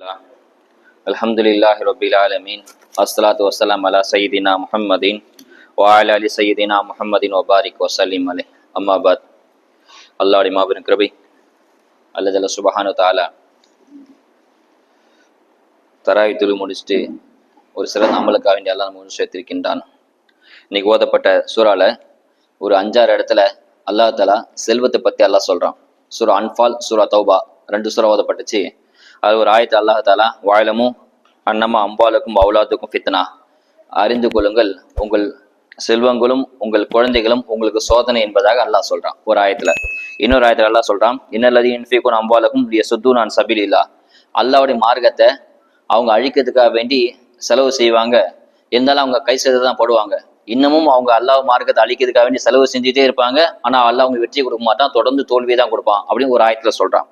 அல்ஹம்துலில்லாஹி ரப்பில் ஆலமீன் அஸ்ஸலாத்து வஸ்ஸலாம் அலா சய்யிதினா முஹம்மதின் வ அலா அலி சய்யிதினா முஹம்மதின் வ பாரிக் வஸல்லிம் அலைஹி. அம்மா பாத். அல்லாஹ்வுடைய மாபெரும் கிருபை அல்லாஹ் ஜல்ல சுப்ஹானஹு வ தஆலா தராவி தொழு முடிச்சுட்டு ஒரு சிறந்த அமலுக்காக வேண்டிய அல்லாஹ் நம்ம சேர்த்திருக்கின்றான். இன்னைக்கு ஓதப்பட்ட சூறால ஒரு 5-6 இடத்துல அல்லாஹ் தஆலா செல்வத்தை பத்தி அல்லாஹ் சொல்றான். சூரா அன்ஃபால், சூரா தௌபா 2 சூறா ஓதப்பட்டுச்சு. அது ஒரு ஆயத்து அல்லாஹ் தஆலா வாழமும் அன்னமா அம்பாலுக்கும் அவுலாத்துக்கும் ஃபித்னா, அறிந்து கொள்ளுங்கள் உங்கள் செல்வங்களும் உங்கள் குழந்தைகளும் உங்களுக்கு சோதனை என்பதாக அல்லாஹ் சொல்றான் ஒரு ஆயத்துல. இன்னொரு ஆயத்துல அல்லாஹ் சொல்றான், இன்னல்லதி யுன்ஃபிகூன அம்வாலகும் லியசுத்தூன அன் சபீலில்லாஹ், அல்லாஹ்வுடைய மார்க்கத்தை அவங்க அழிக்கிறதுக்காக வேண்டி செலவு செய்வாங்க, இருந்தாலும் அவங்க கை செய்து தான் போடுவாங்க. இன்னமும் அவங்க அல்லாஹ் மார்க்கத்தை அழிக்கிறதுக்காக வேண்டி செலவு செஞ்சுட்டே இருப்பாங்க, ஆனா அல்லாஹ் அவங்க வெற்றி கொடுக்க மாட்டான், தொடர்ந்து தோல்வியை தான் கொடுப்பான் அப்படின்னு ஒரு ஆயத்துல சொல்றான்.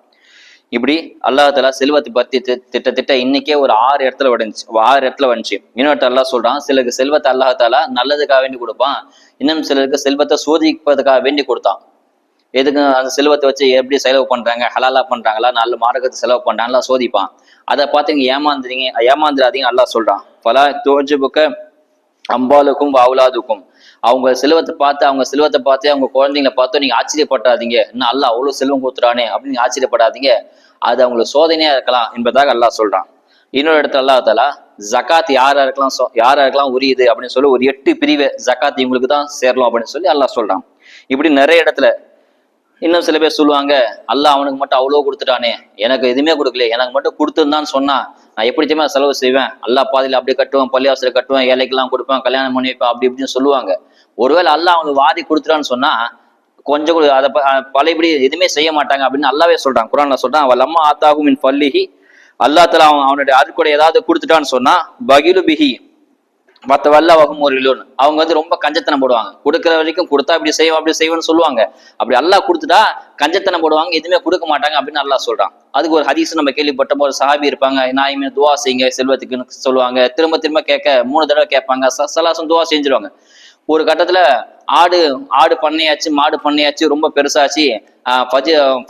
இப்படி அல்லாஹ் தஆலா செல்வத்தை பத்தி திட்டத்திட்ட இன்னைக்கே ஒரு 6 இடத்துல வந்துச்சு. இன்னொரு அல்லாஹ் சொல்றான், சிலருக்கு செல்வத்தை அல்லாஹ் தஆலா நல்லதுக்காக வேண்டி கொடுப்பான், இன்னும் சிலருக்கு செல்வத்தை சோதிப்பதற்காக வேண்டி கொடுத்தான். எதுக்கு அந்த செல்வத்தை வச்சு எப்படி செலவு பண்றாங்க, ஹலாலா பண்றாங்களா, நல்ல மார்க்கத்தை செலவு பண்றாங்களா சோதிப்பான். அதை பார்த்து நீங்க ஏமாந்துராதீங்க அல்லாஹ் சொல்றான். பலா தோஜுபுக்க அம்பாலுக்கும் அவுலாதுக்கும், அவங்க செல்வத்தை பார்த்து அவங்க குழந்தைங்களை பார்த்து நீங்க ஆச்சரியப்படாதீங்க, இன்னும் அல்லாஹ் அவ்வளவு செல்வம் கொடுத்துறானே அப்படின்னு ஆச்சரியப்படாதீங்க, அது அவங்களுக்கு சோதனையா இருக்கலாம் என்பதாக அல்லாஹ் சொல்றான். இன்னொரு இடத்துல அல்லாஹ் தஆலா ஜகாத் யாராருக்கெல்லாம் உரியுது அப்படின்னு சொல்லி ஒரு 8 பிரிவு ஜகாத் இவங்களுக்கு தான் சேரலாம் அப்படின்னு சொல்லி அல்லாஹ் சொல்றான். இப்படி நிறைய இடத்துல இன்னும் சில பேர் சொல்லுவாங்க, அல்லாஹ் அவனுக்கு மட்டும் அவ்வளோ கொடுத்துட்டானே, எனக்கு எதுவுமே கொடுக்கல, எனக்கு மட்டும் கொடுத்துருந்தான்னு சொன்னா நான் எப்படி தெரியுமா செலவு செய்வேன், அல்லாஹ் பாதியில் அப்படியே கட்டுவேன், பள்ளிவாசல கட்டுவேன், ஏழைக்கெல்லாம் கொடுப்பேன், கல்யாணம் பண்ணி வைப்பேன் அப்படி இப்படின்னு சொல்லுவாங்க. ஒருவேளை அல்லாஹ் அவனுக்கு வாதி கொடுத்துட்டான்னு சொன்னா கொஞ்சம் அதை பழையபடி எதுவுமே செய்ய மாட்டாங்க அப்படின்னு அல்லாவே சொல்றான். குர்ஆன்ல சொல்றான், வலம்மா ஆத்தாகும் மின் ஃபல்லிஹி, அல்லாஹ் தஆலா அவனுடைய அருட்கொடை ஏதாவது கொடுத்துட்டான்னு சொன்னா பகிலு பிஹி மற்ற வல்ல வகும் ஒரு இலோன், அவங்க ரொம்ப கஞ்சத்தனம் போடுவாங்க, கொடுக்குற வரைக்கும் கொடுத்தா இப்படி செய்வோம் அப்படி செய்வோம்னு சொல்லுவாங்க. அப்படி அல்லாஹ் கொடுத்துட்டா கஞ்சத்தனம் போடுவாங்க, எதுவுமே கொடுக்க மாட்டாங்க அப்படின்னு அல்லாஹ் சொல்றான். அதுக்கு ஒரு ஹதீஸ் நம்ம கேள்விப்பட்ட ஒரு சஹாபி இருப்பாங்க, நான் துவா செய்யுங்க செல்வத்துக்குன்னு சொல்லுவாங்க, திரும்ப திரும்ப கேட்க 3 தடவை கேட்பாங்க, சலாசம் துவா செஞ்சிருவாங்க. ஒரு கட்டத்துல ஆடு பண்ணையாச்சு, மாடு பண்ணையாச்சு, ரொம்ப பெருசாச்சு,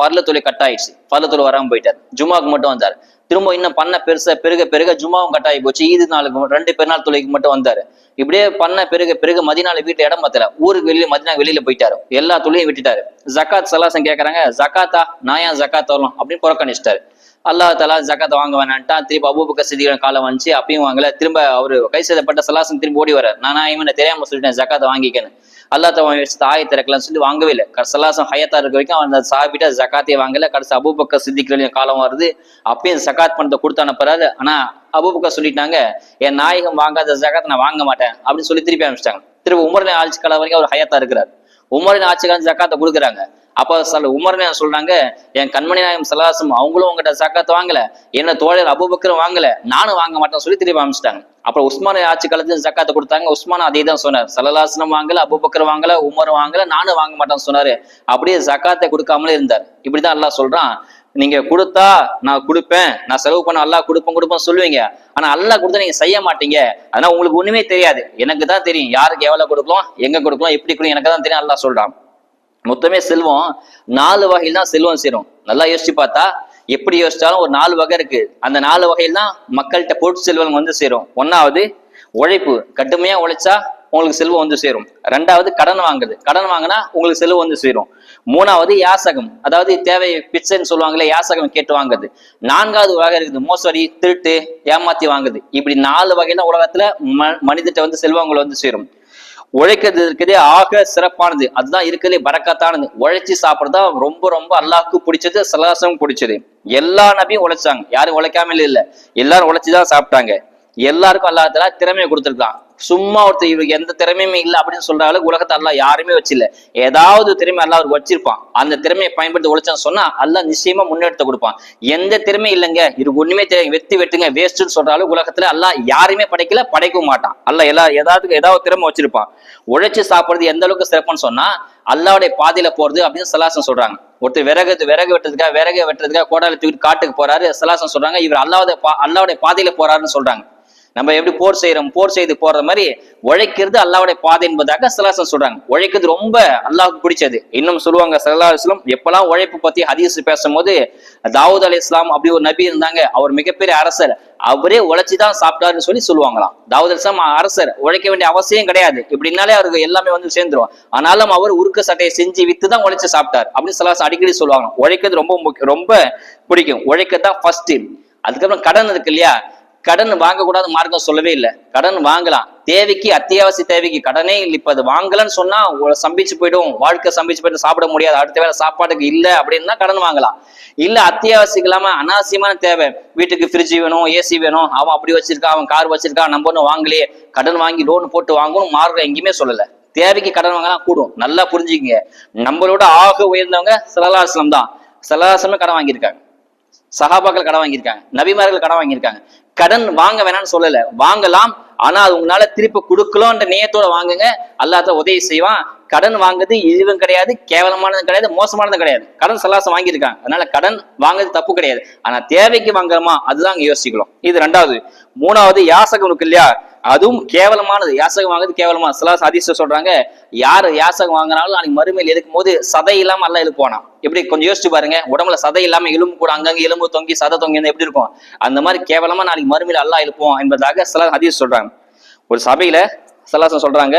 பர்ல தொலை கட் ஆயிடுச்சு, பர்ல தொலை வராம போயிட்டாரு, ஜும்மாவுக்கு மட்டும் வந்தாரு. திரும்ப இன்னும் பண்ண பெருக ஜும்மாவும் கட்டாயி போச்சு, ஈது நாளுக்கு 2 பெருநாள் தொலைக்கு மட்டும் வந்தாரு. இப்படியே பண்ண பெருக மதினால வீட்டுல இடம் பத்தல, ஊருக்கு மதினா வெளியில போயிட்டாரு, எல்லா தொழிலையும் விட்டுட்டாரு. ஜக்காத் சலாசம் கேட்கறாங்க, ஜக்காத்தா நான் ஏன் ஜக்காத் வரலாம் அப்படின்னு புறக்கணிச்சிட்டாரு. அல்லாஹ் தஆலா ஜக்காத்தை வாங்க வேணான்ட்டா. திரும்ப அபூபக்கர் சித்திக் காலம் வந்துச்சு, அப்பயும் வாங்கல. திரும்ப அவரு கை செய்யப்பட்ட சலாசம் திரும்ப ஓடி வர, நான் இவனை தெரியாம சொல்லிட்டேன் ஜக்காத்தை வாங்கிக்கன்னு. அல்லாஹ் தஆலா வச்சு ஆயத்தை இறக்கலாம்னு சொல்லி வாங்கவே இல்லை. சலாசம் ஹயத்தா இருக்க வரைக்கும் அவன் சாப்பிட்டு ஜக்காத்தையே வாங்கல. கடைசி அபூபக்கர் சித்திக் காலம் வருது, அப்பயும் ஜக்காத் பணத்தை கொடுத்து அனுப்புறாரு. ஆனா அபூபக்கர் சொல்லிட்டாங்க, என் நாயகம் வாங்காத ஜக்காத்தை நான் வாங்க மாட்டேன் அப்படின்னு சொல்லி திருப்பி அனுப்பிச்சிட்டாங்க. திரும்ப உமரின் ஆட்சி காலம் வரைக்கும் அவர் ஹயத்தா இருக்கிறார். உமரின் ஆட்சி காலம் ஜக்காத்தை கொடுக்குறாங்க. அப்ப உமர்னு சொல்றாங்க, என் கண்மணி நாயகம் சலாசம் அவங்களும் உங்ககிட்ட ஜக்காத் வாங்கல, என்ன தோழர் அபூபக்கரும் வாங்கல, நானும் வாங்க மாட்டேன்னு சொல்லி திருப்பி அனுப்பிச்சிட்டாங்க. அப்புறம் உஸ்மான் ஆட்சி காலத்துல ஜக்காத்தை கொடுத்தாங்க. உஸ்மான் அதே தான் சொன்னார், சல்லல்லாஹு வாங்கல, அபூபக்கர் வாங்கல, உமரும் வாங்கல, நானும் வாங்க மாட்டேன்னு சொன்னாரு. அப்படியே ஜக்காத்தை கொடுக்காமலே இருந்தார். இப்படிதான் அல்லாஹ் சொல்றான், நீங்க கொடுத்தா நான் கொடுப்பேன், நான் செலவு பண்ண அல்லாஹ் கொடுப்பேன் சொல்லுவீங்க, ஆனா அல்லாஹ் கொடுத்தா நீங்க செய்ய மாட்டீங்க, அதனால உங்களுக்கு ஒண்ணுமே தெரியாது, எனக்கு தான் தெரியும் யாருக்கு எவ்வளவு கொடுக்கலாம், எங்க கொடுக்கலாம், எப்படி கொடுக்கும், எனக்கு தான் தெரியும் அல்லாஹ் சொல்றான். மொத்தமே செல்வம் 4 வகையில் தான் செல்வம் சேரும். நல்லா யோசிச்சு பார்த்தா எப்படி யோசிச்சாலும் ஒரு 4 வகை இருக்கு. அந்த 4 வகையில் தான் மக்கள்கிட்ட பொருட் செல்வம் சேரும். 1வது உழைப்பு, கடுமையா உழைச்சா உங்களுக்கு செல்வம் சேரும். 2வது கடன் வாங்கினா உங்களுக்கு செல்வம் சேரும். 3வது யாசகம், அதாவது தேவை பிச்சைன்னு சொல்லுவாங்களே, யாசகம் கேட்டு வாங்குது. 4வது வகை இருக்குது மோசடி, திருட்டு, ஏமாத்தி வாங்குது. இப்படி 4 வகையில உலகத்துல மனிதர்கிட்ட செல்வங்கள் சேரும். உழைக்கிறது இருக்கிறதே ஆக சிறப்பானது, அதுதான் இருக்கிறதே பரக்கத்தானது. உழைச்சி சாப்பிட்றதா ரொம்ப ரொம்ப அல்லாஹ்க்கு பிடிச்சது, சலாசம் பிடிச்சது. எல்லா நபியும் உழைச்சாங்க, யாரும் உழைக்காம இல்லை, எல்லாரும் உழைச்சிதான் சாப்பிட்டாங்க. எல்லாருக்கும் அல்லாஹ் தஆலா திறமையை கொடுத்துருக்கான். சும்மா ஒருத்தர் இவருக்கு எந்த திறமையுமே இல்லை அப்படின்னு சொல்றாலும் உலகத்தை அல்லாஹ் யாருமே வச்சில்ல, ஏதாவது திறமை அல்லாஹ் அவருக்கு வச்சிருப்பான். அந்த திறமையை பயன்படுத்தி உழைச்சான்னு சொன்னா அல்லாஹ் நிச்சயமா முன்னெடுத்து கொடுப்பான். எந்த திறமை இல்லைங்க, இதுக்கு ஒண்ணுமே தெரியும், வெட்டுங்க வேஸ்ட்னு சொல்றாலும் உலகத்துல அல்லாஹ் யாருமே படைக்கவும் மாட்டான். அல்லாஹ் ஏதாவது திறமை வச்சிருப்பான். உழைச்சு சாப்பிடுறது எந்த அளவுக்கு சிறப்புன்னு சொன்னா அல்லாஹ்வுடைய பாதையில போறது அப்படின்னு சலாசம் சொல்றாங்க. ஒருத்தர் விறகு வெட்டுறதுக்காக கோடால தூக்கிட்டு காட்டுக்கு போறாரு, சலாசம் சொல்றாங்க இவர் அல்லாஹ்வுடைய பாதையில போறாருன்னு சொல்றாங்க. நம்ம எப்படி போர் செய்யறோம், போர் செய்து போற மாதிரி உழைக்கிறது அல்லாஹ்வுடைய பாதை என்பதாக ஸல்லல்லாஹு சொல்றாங்க. உழைக்கிறது ரொம்ப அல்லாஹ்வுக்கு பிடிச்சது. இன்னும் சொல்லுவாங்க ஸல்லல்லாஹு அலைஹி வஸல்லம், எப்பெல்லாம் உழைப்பு பத்தி ஹதீஸ் பேசும்போது, தாவூத் அலைஹிஸ்ஸலாம் அப்படி ஒரு நபி இருந்தாங்க, அவர் மிகப்பெரிய அரசர், அவரே உழைச்சிதான் சாப்பிட்டாருன்னு சொல்லுவாங்களாம். தாவூத் அலைஹிஸ்ஸலாம் அரசர், உழைக்க வேண்டிய அவசியம் கிடையாது, இப்படின்னாலே அவருக்கு எல்லாமே வந்து சேர்ந்துரும். ஆனாலும் அவர் உருக்க சட்டையை செஞ்சு வித்துதான் உழைச்சு சாப்பிட்டார் அப்படின்னு ஸல்லல்லாஹு அடிக்கடி சொல்லுவாங்க. உழைக்கிறது ரொம்ப ரொம்ப பிடிக்கும், உழைக்கத்தான் ஃபர்ஸ்ட். அதுக்கப்புறம் கடன் இருக்கு இல்லையா, கடன் வாங்கக்கூடாது மார்க்கம் சொல்லவே இல்லை. கடன் வாங்கலாம், தேவைக்கு, அத்தியாவசிய தேவைக்கு. கடனே இல்லை, இப்ப அது வாங்கலன்னு சொன்னா சம்பிச்சு போயிடும், வாழ்க்கை சம்பிச்சு போயிட்டு சாப்பிட முடியாது, அடுத்த வேலை சாப்பாட்டுக்கு இல்லை அப்படின்னா கடன் வாங்கலாம். இல்ல அத்தியாவசியம் இல்லாம அனாவசியமான தேவை, வீட்டுக்கு ஃப்ரிட்ஜ் வேணும், ஏசி வேணும், அவன் அப்படி வச்சிருக்கான், அவன் கார் வச்சிருக்கான், நம்ம ஒன்னும் வாங்கலையே, கடன் வாங்கி லோன் போட்டு வாங்கணும் மார்க்கம் எங்கேயுமே சொல்லல. தேவைக்கு கடன் வாங்கினா கூடும். நல்லா புரிஞ்சுக்கங்க, நம்மளோட ஆக உயர்ந்தவங்க ஸல்லல்லாஹு அலைஹி வஸல்லம் தான். ஸல்லல்லாஹு அலைஹி வஸல்லம் கடன் வாங்கியிருக்காங்க, சஹாபாக்கள் கடன் வாங்கியிருக்காங்க, நபிமார்கள் கடன் வாங்கியிருக்காங்க. கடன் வாங்க வேணாம்னு சொல்லல, வாங்கலாம், ஆனா அது உங்களால திருப்பி கொடுக்கலாம்ன்ற நேயத்தோட வாங்குங்க, அல்லாஹ் உதவி செய்வான். கடன் வாங்குறது இதுவும் கிடையாது, கேவலமானதும் கிடையாது, மோசமானதும் கிடையாது. கடன் ஸல்லல்லாஹு வாங்கியிருக்காங்க, அதனால கடன் வாங்குறது தப்பு கிடையாது. ஆனா தேவைக்கு வாங்குறோமா அதுதான் அங்க யோசிக்கலாம். இது ரெண்டாவது. மூணாவது, யாசகம் இருக்கு இல்லையா, அதுவும் கேவலமானது. யாசகம் வாங்குறது கேவலமா. ஸல்லல்லாஹு ஹதீஸ்ல சொல்றாங்க, யாரு யாசகம் வாங்கினாலும் நாளைக்கு மறுமையில் இருக்கும் போது சதை இல்லாம எல்லாம் எழுப்புவானா. எப்படி கொஞ்சம் யோசிச்சு பாருங்க, உடம்புல சதை இல்லாம எலும்பு கூட அங்கங்க எலும்பு தொங்கி சதை தொங்கி எப்படி இருக்கும், அந்த மாதிரி கேவலமா நாளைக்கு மறுமையில் அல்லாஹ் எழுப்புவான் என்பதாக ஸல்லல்லாஹு ஹதீஸ் சொல்றாங்க. ஒரு சபையில ஸல்லல்லாஹு சொல்றாங்க,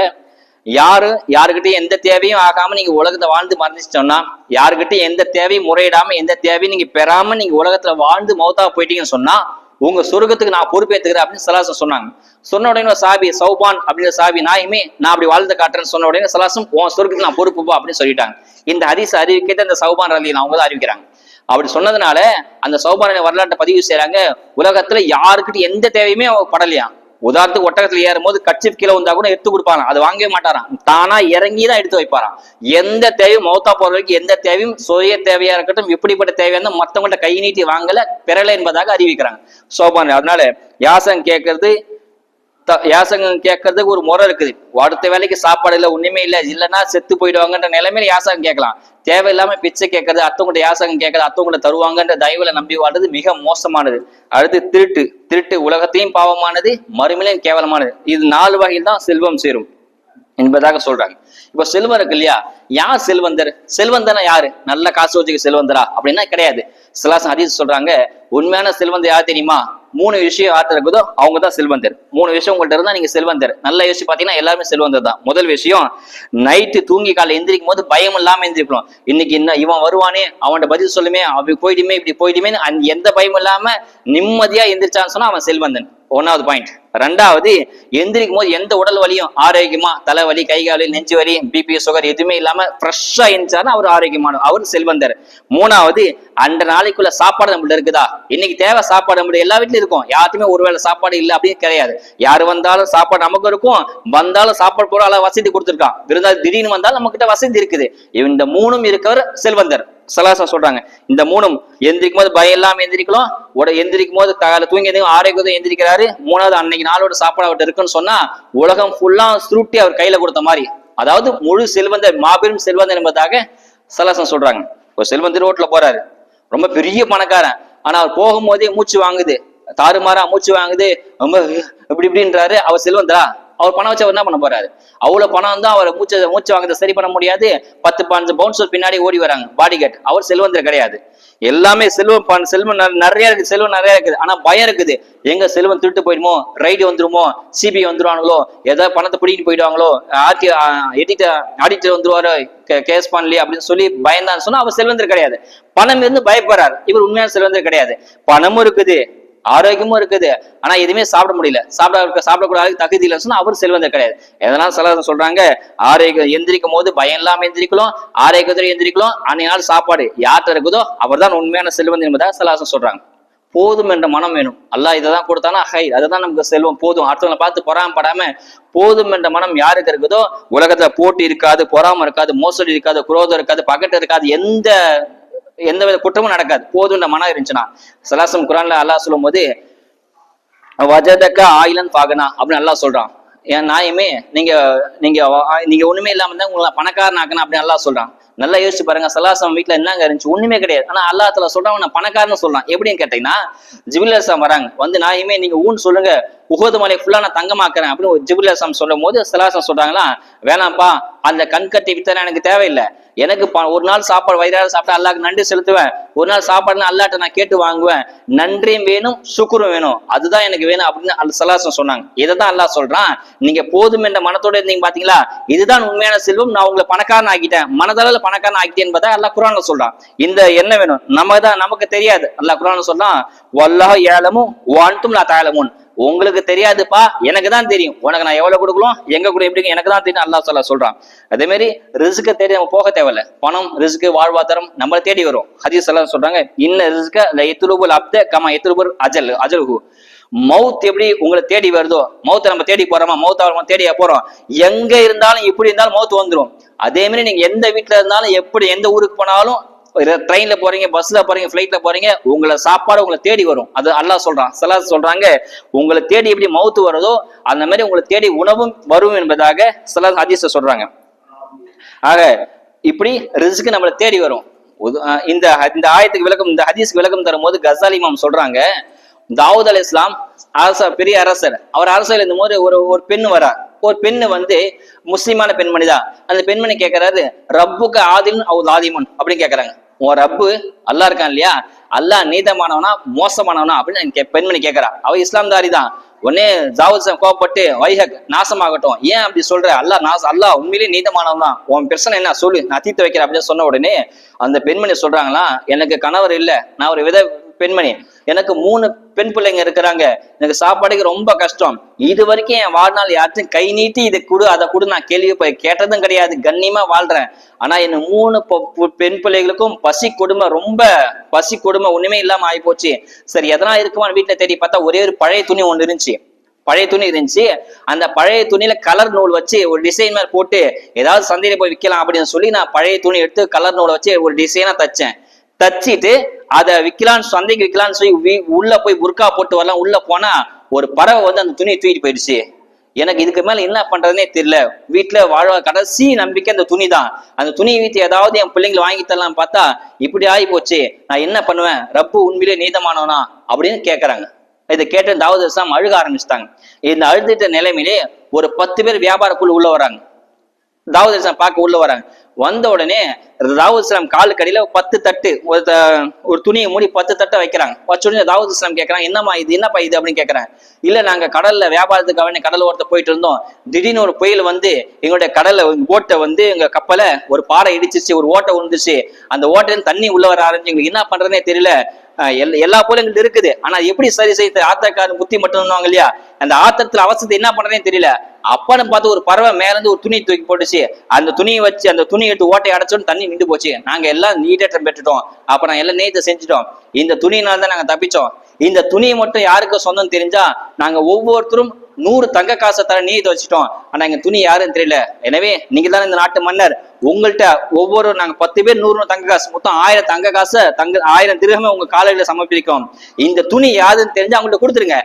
யாருக்கிட்டையும் எந்த தேவையும் ஆகாம நீங்க உலகத்தை வாழ்ந்து மறந்துச்சோன்னா, யாருக்கிட்டையும் எந்த தேவையும் முறையிடாம எந்த தேவையும் நீங்க பெறாம நீங்க உலகத்துல வாழ்ந்து மௌத்தா போயிட்டீங்கன்னு சொன்னா உங்க சொர்க்கத்துக்கு நான் பொறுப்பேற்றுக்கிறேன் அப்படின்னு ஸல்லல்லாஹு சொன்னாங்க. சொன்ன உடனே சாபி சௌபான் அப்படிங்கிற சாபி, நாயுமே நான் அப்படி வாழ்ந்து காட்டுறேன்னு சொன்ன உடனே ஸல்லல்லாஹு உன் சொர்க்கத்துக்கு நான் பொறுப்புப்பா அப்படின்னு சொல்லிட்டாங்க. இந்த ஹதீஸ் அறிவிக்கிட்ட இந்த சௌபான் ரலியல்லாஹு அவங்க தான் அறிவிக்கிறாங்க. அப்படி சொன்னதுனால அந்த சௌபான வரலாற்றை பதிவு செய்யறாங்க. உலகத்துல யாருக்கிட்ட எந்த தேவையுமே படலையா. உதாரணத்துக்கு ஒட்டகத்துல ஏறும் போது கட்சி கீழே வந்தா கூட எடுத்து கொடுப்பாங்க, அதை வாங்கவே மாட்டாராம், தானா இறங்கிதான் எடுத்து வைப்பாராம். எந்த தேவையும் மௌத்தா போற வரைக்கும் எந்த தேவையும் சுய தேவையா இருக்கட்டும், எப்படிப்பட்ட தேவையா இருந்தாலும் மத்தவங்கள்ட்ட கை நீட்டி வாங்கல பெறல என்பதாக அறிவிக்கிறாங்க சோபான். அதனால யாசகம் கேட்கறதுக்கு ஒரு முறை இருக்குது. அடுத்த வேலைக்கு சாப்பாடு இல்லை, ஒண்ணுமே இல்லை, இல்லைன்னா செத்து போயிடுவாங்கன்ற நிலைமையில யாசகம் கேட்கலாம். தேவையில்லாம பிச்சை கேட்கறது, அத்தவங்கிட்ட யாசகம் கேட்கறது, அத்தவங்கிட்ட தருவாங்கன்ற தயவுல நம்பி வாழ்றது மிக மோசமானது. அடுத்து திருட்டு உலகத்தையும் பாவமானது, மறுமையிலையும் கேவலமானது. இது 4 வகையில் தான் செல்வம் சேரும் என்பதாக சொல்றாங்க. இப்ப செல்வம் இருக்கு இல்லையா, யார் செல்வந்தர்? செல்வந்தனா யாரு? நல்ல காசு வச்சுக்க செல்வந்தரா அப்படின்னா கிடையாது. ஸல்லல்லாஹு ஹதீஸ் சொல்றாங்க, உண்மையான செல்வந்தர் யார் தெரியுமா? 3 விஷயம் யார்கிட்ட இருக்குதோ அவங்க தான் செல்வந்தர். 3 விஷயம் உங்கள்கிட்ட இருந்தா நீங்க செல்வந்தர். நல்ல யோசிச்சு பாத்தீங்கன்னா எல்லாருமே செல்வந்தர் தான். முதல் விஷயம், நைட்டு தூங்கி காலைல எந்திரிக்கும் போது பயம் இல்லாம எந்திரிக்கணும். இன்னைக்கு என்ன இவன் வருவானே, அவன்கிட்ட பதில் சொல்லுமே, அப்படி போயிடுமே இப்படி போயிடுமே, எந்த பயமும் இல்லாம நிம்மதியா எந்திரிச்சான்னு சொன்னா அவன் செல்வந்தன். 1வது பாயிண்ட். 2வது, எந்திரிக்கும் போது எந்த உடல் வலியும் ஆரோக்கியமா, தலைவலி, கைகாலி, நெஞ்சு வலி, பிபி, சுகர் எதுவுமே இல்லாம ஃப்ரெஷ்ஷா எந்திரிச்சாருன்னா அவர் ஆரோக்கியமான, அவர் செல்வந்தர். 3வது, அந்த நாளைக்குள்ள சாப்பாடு நம்மள்ட்ட இருக்குதா? இன்னைக்கு தேவை சாப்பாடு நம்மளுடைய எல்லா வீட்லயும் இருக்கும். யாருக்குமே ஒருவேளை சாப்பாடு இல்லை அப்படின்னு கிடையாது. யாரு வந்தாலும் சாப்பாடு நமக்கு இருக்கும், வந்தாலும் சாப்பாடு போற அளவு வசதி கொடுத்துருக்கான். விருந்தாளி திடீர்னு வந்தாலும் நம்ம கிட்ட வசதி இருக்குது. இந்த 3ம் இருக்கவர் செல்வந்தர். ஸல்லல்லாஹு சொல்றாங்க, இந்த 3ம் எந்திரிக்கும் போது பயம் இல்லாம எந்திரிக்கலாம், எந்திரிக்கும் போது தூங்கி ஆரோக்கியத்தை எந்திரிக்கிறாரு. 3வது, அன்னைக்கு நாளோட சாப்பாடு அவர்கிட்ட இருக்குன்னு சொன்னா உலகம் ஃபுல்லா சுருட்டி அவர் கையில கொடுத்த மாதிரி, அதாவது முழு செல்வந்தர், மாபெரும் செல்வந்தர் என்பதாக ஸல்லல்லாஹு சொல்றாங்க. ஒரு செல்வந்தர் ரோட்ல போறாரு, ரொம்ப பெரிய பணக்காரன், ஆனா அவர் போகும்போதே மூச்சு வாங்குது, தாறுமாறா மூச்சு வாங்குது, ரொம்ப இப்படின்றாரு. அவர் செல்வந்தரா? அவர் பணம் வச்சு அவர் என்ன பண்ண போறாரு? அவ்வளவு பணம் வந்து அவர் மூச்சு வாங்குறத சரி பண்ண முடியாது. 10-15 பவுன்சர் பின்னாடி ஓடி வராங்க பாடிகார்ட். அவர் செல்வந்தர் கிடையாது. எல்லாமே செல்வம் நிறைய இருக்கு, செல்வம் நிறைய இருக்குது, ஆனா பயம் இருக்குது. எங்க செல்வம் திருட்டு போயிடுமோ, ரைடு வந்துருமோ, சிபிஐ வந்துருவாங்களோ, ஏதாவது பணத்தை பிடிக்கிட்டு போயிடுவாங்களோ, ஆடிட்டர் வந்துருவாரு கேஸ் பண்ணலையே அப்படின்னு சொல்லி பயந்தான்னு சொன்னா அவர் செல்வந்தர் கிடையாது. பணம் இருந்து பயப்படுறாரு. இவர் உண்மையான செல்வந்தர் கிடையாது. பணமும் இருக்குது, ஆரோக்கியமும் இருக்குது, ஆனா எதுவுமே சாப்பிட முடியல, சாப்பிடக்கூடாது தகுதி இல்லைன்னு சொன்னா அவர் செல்வந்தர் கிடையாது. எதனால ஸல்லல்லாஹு சொல்றாங்க, ஆரோக்கியம் எந்திரிக்கும் போது பயம் இல்லாம எந்திரிக்கலாம், ஆரோக்கியத்தோட எந்திரிக்கலாம், அன்னைய நாள் சாப்பாடு யார்கிட்ட இருக்குதோ அவர் தான் உண்மையான செல்வந்தர் என்பதாக ஸல்லல்லாஹு சொல்றாங்க. போதும் என்ற மனம் வேணும். அல்லாஹ் இதை தான் கொடுத்தானா ஹை, அதுதான் நமக்கு செல்வம். போதும், அடுத்தவங்களை பார்த்து பொறாமப்படாம போதும் என்ற மனம் யாருக்கு இருக்குதோ உலகத்துல போட்டி இருக்காது, பொறாம இருக்காது, மோசடி இருக்காது, குரோதம் இருக்காது, பகட்டு இருக்காது, எந்த வித குற்றமும் நடக்காது. போதுன்ற மனம் இருந்துச்சுன்னா. ஸல்லல்லாஹு குர்ஆன்ல அல்லாஹ் சொல்லும் போது வஜதக ஆயிலன் பாகனா அப்படின்னு அல்லாஹ் சொல்றான். என் நாயுமே நீங்க ஒண்ணுமே இல்லாம இருந்தா உங்களை பணக்காரன் ஆக்கணும் அப்படின்னு அல்லாஹ் சொல்றான். நல்லா யோசிச்சு பாருங்க, ஸல்லல்லாஹு வீட்டுல என்னங்க இருந்துச்சு? ஒண்ணுமே கிடையாது. ஆனா அல்லாஹ் தஆலா சொல்றான் நான் பணக்காரன்னு சொல்றான். எப்படின்னு கேட்டீங்கன்னா, ஜிப்ரீல் அலைஹிஸ்ஸலாம் வராங்க, வந்து நாயுமே நீங்க ஊன்னு சொல்லுங்க, உஹது மலை ஃபுல்லா நான் தங்கமாக்குறேன் அப்படின்னு ஜிப்ரீல் அலைஹிஸ்ஸலாம் சொல்லும் போது ஸல்லல்லாஹு சொல்றாங்களா, வேணாம்ப்பா அந்த கண்கட்டி வித்தனை எனக்கு தேவையில்லை, எனக்கு ஒரு நாள் சாப்பாடு வயிறார சாப்பிட்டா அல்லாஹ்க்கு நன்றி செலுத்துவேன், ஒரு நாள் சாப்பாடுனா அல்லாஹ்ட்ட நான் கேட்டு வாங்குவேன், நன்றியும் வேணும் சுக்குரும் வேணும், அதுதான் எனக்கு வேணும் அப்படின்னு ஸல்லல்லாஹு சொன்னாங்க. இதைதான் அல்லாஹ் சொல்றான், நீங்க போதும் என்ற மனத்தோட இருந்தீங்க பாத்தீங்களா, இதுதான் உண்மையான செல்வம், நான் உங்களை பணக்காரன் ஆக்கிட்டேன், மனதளவில் பணக்காரன் ஆக்கிட்டேன் என்பதை அல்லாஹ் குர்ஆன்ல சொல்றான். இந்த என்ன வேணும் நமக்கு தெரியாது, அல்லாஹ் குர்ஆன்ல சொல்றான், வல்லாஹு யஅலமு வ அன்தும் லா தஅலமூன், உங்களுக்கு தெரியாதுப்பா, எனக்கு தான் தெரியும், உனக்கு நான் எவ்வளவு கொடுக்கணும் எங்க கூட எப்படி எனக்கு தான் தெரியும் அல்லாஹ் சொல்றான். அதே மாதிரி ரிஸ்க தேடி நம்ம போக தேவையில்ல, பணம் ரிஸ்க் வாழ்வாதாரம் நம்மளை தேடி வரும். ஹதீஸ் எல்லாம் சொல்றாங்க, இன்ன ரிஸ்க யத்லுபுல் அப்த கமா யத்லுபுல் அஜல்ஹு, மவுத் எப்படி உங்களை தேடி வருதோ, மவுத்தை நம்ம தேடி போறோமா, மவுத்த தேடியா போறோம், எங்க இருந்தாலும் எப்படி இருந்தாலும் மவுத் வந்துடும். அதே மாதிரி நீங்க எந்த வீட்டுல இருந்தாலும் எப்படி எந்த ஊருக்கு போனாலும், ட்ரெயின்ல போறீங்க, பஸ்ல போறீங்க, பிளைட்ல போறீங்க, உங்களை சாப்பாடு உங்களை தேடி வரும். அது அல்லாஹ் சொல்றான். ஸல்லல்லாஹு சொல்றாங்க, உங்களை தேடி எப்படி மவுத்து வருதோ அந்த மாதிரி உங்களை தேடி உணவும் வரும் என்பதாக ஸல்லல்லாஹு ஹதீஸ்ல சொல்றாங்க. ஆக இப்படி ரிஸ்க் நம்மளை தேடி வரும். இந்த ஆயத்துக்கு விளக்கம், இந்த ஹதீஸ்க்கு விளக்கம் தரும் போது கசாலி இமாம் சொல்றாங்க, தாவூத் அலைஹிஸ்ஸலாம் பெரிய அரசர், அவர் அரசர் இருந்த போது ஒரு பெண் வரா, ஒரு பெண்ணு முஸ்லிமான பெண்மணி தான். அந்த பெண்மணி கேட்கிறாரு, ரப்புக்கு ஆதில் அவுல் ஆதிமன் அப்படின்னு கேட்கறாங்க. உன் ரப்பு அல்லாஹ் இருக்கான் இல்லையா, அல்லாஹ் நீதமானவனா மோசமானவனா அப்படின்னு பெண்மணி கேட்கறா. அவ இஸ்லாம் தாரி தான். உடனே தாவூத் கோவப்பட்டு, வைஹக் நாசமாகட்டும், ஏன் அப்படி சொல்ற, அல்லாஹ் உண்மையிலேயே நீதமானவன் தான், உன் பிரச்சனை என்ன சொல்லு, நான் தீர்த்து வைக்கிறேன் அப்படின்னு சொன்ன உடனே அந்த பெண்மணி சொல்றாங்களா, எனக்கு கணவர் இல்ல, நான் ஒரு பெண்மணி, எனக்கு 3 பெண் பிள்ளைங்க இருக்கிறாங்க, எனக்கு சாப்பாடுக்கு ரொம்ப கஷ்டம், இது வரைக்கும் என் வாழ்நாள் யாச்சும் கை நீட்டி இதை கொடு அதை கொடு நான் கேட்டதும் கிடையாது, கண்ணியமா வாழ்றேன். ஆனா என்ன 3 பெண் பிள்ளைகளுக்கும் பசி கொடுமை, ரொம்ப பசி கொடுமை ஒண்ணுமே இல்லாம ஆகி போச்சு. சரி எதனா இருக்குமா வீட்டுல தேடி பார்த்தா ஒரே ஒரு பழைய துணி ஒண்ணு இருந்துச்சு, அந்த பழைய துணியில கலர் நூல் வச்சு ஒரு டிசைன் மாதிரி போட்டு ஏதாவது சந்தையில போய் விற்கலாம் அப்படின்னு சொல்லி நான் பழைய துணி எடுத்து கலர் நூலை வச்சு ஒரு டிசைனா தச்சிட்டு அதை விற்கலான்னு, சந்தைக்கு விற்கலான்னு சொல்லி உள்ள போய் புர்கா போட்டு வரலாம், உள்ள போனா ஒரு பறவை அந்த துணியை தூக்கிட்டு போயிடுச்சு. எனக்கு இதுக்கு மேல என்ன பண்றதுனே தெரியல, வீட்டுல வாழ்வ கடைசி நம்பிக்கை அந்த துணி தான், அந்த துணியை வீட்டு ஏதாவது என் பிள்ளைங்களை வாங்கி தரலாம் பார்த்தா இப்படி ஆகி போச்சு, நான் என்ன பண்ணுவேன், ரப்பு உண்மையிலே நீதமானவனா அப்படின்னு கேட்கறாங்க. இதை கேட்டு தாவூத் அலைஹிஸ்ஸலாம் அழுக ஆரம்பிச்சிட்டாங்க. இந்த அழுதிட்ட நிலைமையிலே ஒரு 10 பேர் வியாபாரக்குள்ள உள்ள வராங்க. தாவூத் அலைஹிஸ்ஸலாம் பார்க்க உள்ள வராங்க. வந்த உடனே தாவூத் அலைஹிஸ்ஸலாம் காலுக்கு அடியில 10 தட்டு, ஒரு துணியை மூடி 10 தட்டை வைக்கிறாங்க. வச்ச உடனே தாவூத் அலைஹிஸ்ஸலாம் கேட்கறாங்க, என்னப்பா இது அப்படின்னு கேட்கறாங்க. இல்ல நாங்க கடல்ல வியாபாரத்துக்காக கடல் ஓரத்தை போயிட்டு இருந்தோம், திடீர்னு ஒரு புயல் எங்களுடைய கடல்ல போட்டை எங்க கப்பலை ஒரு பாறை இடிச்சிச்சு, ஒரு ஓட்டை விழுந்துச்சு, அந்த ஓட்டையில தண்ணி உள்ள வர ஆரம்பிச்சு, எங்களுக்கு என்ன பண்றதுனே தெரியல, எல்லா போல எங்களுக்கு இருக்குது, ஆனா எப்படி சரி செய்து ஆத்திரக்காரன் புத்தி மட்டும் இல்லையா, அந்த ஆத்திரத்துல அவசரத்தை என்ன பண்றதே தெரியல. அப்பன்னு பார்த்து ஒரு பறவை மேல இருந்து ஒரு துணி தூக்கி போட்டுச்சு, அந்த துணியை வச்சு அந்த துணி எடுத்து ஓட்டை அடைச்சோன்னு தண்ணி நின்று போச்சு, நாங்க எல்லாம் நீடேற்றம் பெற்றுட்டோம், அப்ப நாங்க எல்லாம் நேயத்தை செஞ்சுட்டோம், இந்த துணியினால தான் நாங்க தப்பிச்சோம், இந்த துணியை மட்டும் யாருக்கு சொந்தம் தெரிஞ்சா நாங்க ஒவ்வொருத்தரும் 100 தங்க காசை தர நீயத்தை வச்சுட்டோம், ஆனா எங்க துணி யாருன்னு தெரியல, எனவே நீங்க தான் இந்த நாட்டு மன்னர், உங்கள்கிட்ட ஒவ்வொரு நாங்க 10 பேர் 100 தங்க காசு, மொத்தம் 1000 தங்க காசு, 1000 திரகமே உங்க காலையில சமர்ப்பிக்கும், இந்த துணி யாருன்னு தெரிஞ்சு அவங்கள்ட்ட கொடுத்துருங்க,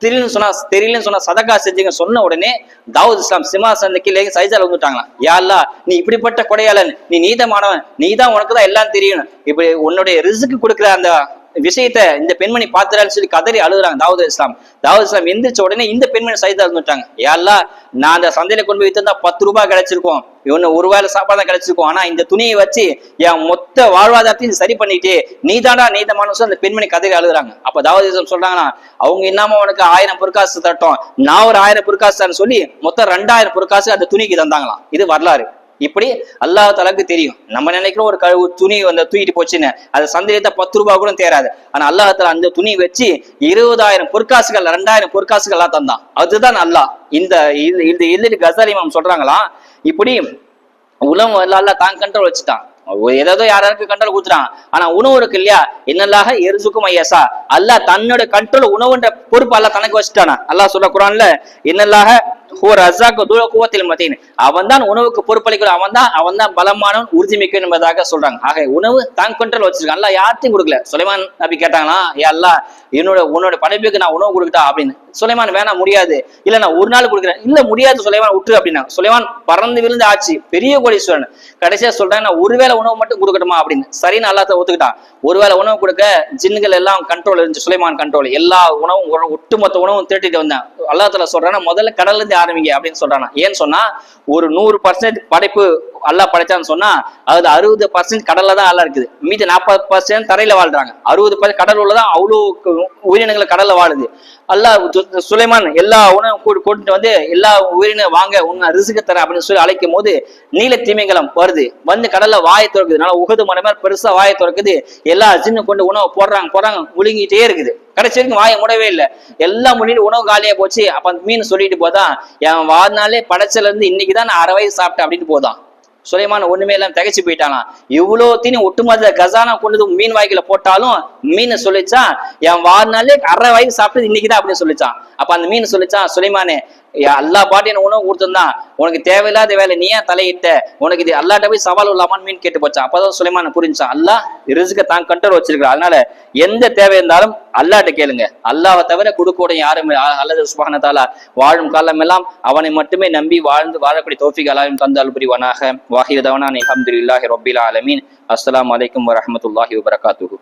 தெரியலன்னு சொன்னா சதகா செஞ்சுங்க சொன்ன உடனே தாவூத் அலைஹிஸ்ஸலாம் சிம்மாசனத்துக்கு கீழே சஜிதால வந்துட்டாங்களா, யா அல்லாஹ் நீ இப்படிப்பட்ட கொடையாளன், நீ நீதமானவன், நீ தான் உனக்கு தான் எல்லாம் தெரியும், இப்படி உன்னுடைய ரிஸ்க் கொடுக்குற அந்த விஷயத்த இந்த பெண்மணி பாத்துறான்னு சொல்லி கதறி அழுகுறாங்க. தாவூத் அலைஹிஸ்ஸலாம் எந்திரிச்ச உடனே இந்த பெண்மணி சஜிதா இருந்துட்டாங்க. யா அல்லாஹ் நான் அந்த சந்தையில கொண்டு போய் வித்திருந்தா 10 ரூபாய் கிடைச்சிருக்கும், இவனு ஒரு வேளை சாப்பாடு தான் கிடைச்சிருக்கும், ஆனா இந்த துணியை வச்சு என் மொத்த வாழ்வாதாரத்தையும் சரி பண்ணிட்டு நீ தாண்டா நீதமான அந்த பெண்மணி கதறி அழுகுறாங்க. அப்ப தாவூத் அலைஹிஸ்ஸலாம் சொல்றாங்கன்னா, அவங்க இன்னாம உனக்கு 1000 பொற்காசு தட்டோம், நான் ஒரு 1000 பொற்காசு சொல்லி மொத்தம் 2000 பொற்காசு அந்த துணிக்கு தந்தாங்களாம். இது வரலாறு. இப்படி அல்லாஹ் தஆலாக்கு தெரியும். நம்ம நினைக்கிறோம் ஒரு துணி தூக்கிட்டு போச்சுன்னு, அது சந்தையில 10 ரூபாய் கூட தேராது, ஆனா அல்லாஹ் தஆலா அந்த துணி வச்சு 20000 பொற்காசுகள் 2000 பொற்காசுகள் எல்லாம் தந்தான். அதுதான் அல்லாஹ். இந்த கசாலி இமாம் சொல்றாங்களாம், இப்படி உலகம் அல்லாஹ் தான் கண்ட்ரோல் வச்சுட்டான், ஏதோ யாராருக்கு கண்ட்ரோல் கொடுத்துட்டான், ஆனா உணவு இருக்கு இல்லையா, என்னல்லாக எரிசுக்கும் ஐயசா, அல்லாஹ் தன்னோட கண்ட்ரோல் உணவுன்ற பொறுப்பு அல்லாஹ் தனக்கு வச்சுட்டானா. அல்லாஹ் சொல்ற குர்ஆன்ல, என்னல்லாக அவன் தான் உணவுக்கு பொறுப்பளிக்கிற, அவன் தான் பலமானவன் உறுதிமிக்க என்பதாக சொல்றாங்க. ஆக உணவு தான் கண்ட்ரோல் வச்சிருக்கான், அல்லாஹ் யார்ட்டையும் கொடுக்கல. சுலைமான் நபி கேட்டாங்களா, ஏ அல்லாஹ் உன்னோட படைப்புக்கு நான் உணவு கொடுக்கட்டா அப்படின்னு. சுலைமான் வேணா முடியாது, இல்ல நான் ஒரு நாள் கொடுக்குறேன், இல்ல முடியாது சுலைமான் விட்டு அப்படின்னா. சுலைமான் பறந்து விழுந்து ஆச்சு, பெரிய கோடீஸ்வரன். கடைசியா சொல்றேன், நான் ஒருவேளை உணவு மட்டும் கொடுக்கட்டுமா அப்படின்னு. சரின்னு அல்லாஹ் ஒத்துக்கிட்டான். ஒருவேளை உணவு கொடுக்க ஜின்னுகள் எல்லாம் கண்ட்ரோல் இருந்துச்சு, சுலைமான் கண்ட்ரோல், எல்லா உணவும் ஒட்டுமொத்த உணவும் திரட்டிட்டு வந்தேன். அல்லா தஆலா சொல்றானா முதல்ல கடல்ல இருந்து ஆரம்பிங்க அப்படின்னு சொல்றானா. ஏன்னு சொன்னா ஒரு 100% படைப்பு அல்லாஹ் படைச்சான்னு சொன்னா அதுல 60% கடல்ல தான் அல்லா இருக்குது, மீதி 40% தரையில வாழ்றாங்க. 60% கடல் உள்ளதான் அவ்வளவு உயிரினங்கள் கடல்ல வாழுது. அல்லாஹ் சுலைமான் எல்லா உணவும் கூட்டிட்டு வந்து எல்லா உயிரினம் வாங்க உன்னை ரிசுக்கு தர அப்படின்னு சொல்லி அழைக்கும் போது நீல திமிங்கலம் வருது, வந்து கடல்ல வாயை திறக்குது, நல்லா உகது மலை மாதிரி பெருசா வாயை திறக்குது. எல்லா சின்ன கொண்டு உணவு போடுறாங்க முழுங்கிட்டே இருக்குது. கடைசி வரைக்கும் வாயை மூடவே இல்லை, எல்லாம் முடிட்டு உணவு காலியா போச்சு. அப்ப அந்த மீன் சொல்லிட்டு போதான், என் வாழ்நாளே படைச்சல இருந்து இன்னைக்குதான் நான் 6 வயசு சாப்பிட்டேன் அப்படின்னு போதான். சுலைமான் ஒண்ணுமே எல்லாம் திகைச்சு போயிட்டாலாம். இவ்வளோத்தையும் ஒட்டுமொத்த கசானா கொண்டு மீன் வாய்க்குல போட்டாலும் மீன் சொல்லிச்சான், என் வாழ்நாளே 1/2 வயசு சாப்பிட்டது இன்னைக்குதான் அப்படின்னு சொல்லிச்சான். அப்ப அந்த மீன் சொல்லிச்சான், சுலைமானே அல்லா பாட்டு என்ன உணவு கொடுத்துருந்தான், உனக்கு தேவையில்லாத வேலை நீ ஏன் தலையிட்ட, உனக்கு இது அல்லாட்ட போய் சவால் உள்ளாமான்னு மீன் கேட்டு போச்சான். அப்பதான் சுலைமான புரிஞ்சான், அல்லாஹ் ரிஸ்க தான் கண்ட்ரோல் வச்சிருக்கிறான். அதனால எந்த தேவை இருந்தாலும் அல்லாட்ட கேளுங்க, அல்லாவை தவிர கொடுக்கூட யாரும் அல்லது சுப்ஹானஹு வ தஆலா வாழும் காலம் எல்லாம் அவனை மட்டுமே நம்பி வாழ்ந்து வாழக்கூடிய தௌஃபீக் அல்லாஹ் தந்து அருள் புரிவானாக. வாஹிரு தவானா அல்ஹம்துலில்லாஹி ரப்பில் ஆலமீன். அஸ்ஸலாமு அலைக்கும் வரஹ்மத்துல்லாஹி வபரகாத்துஹு.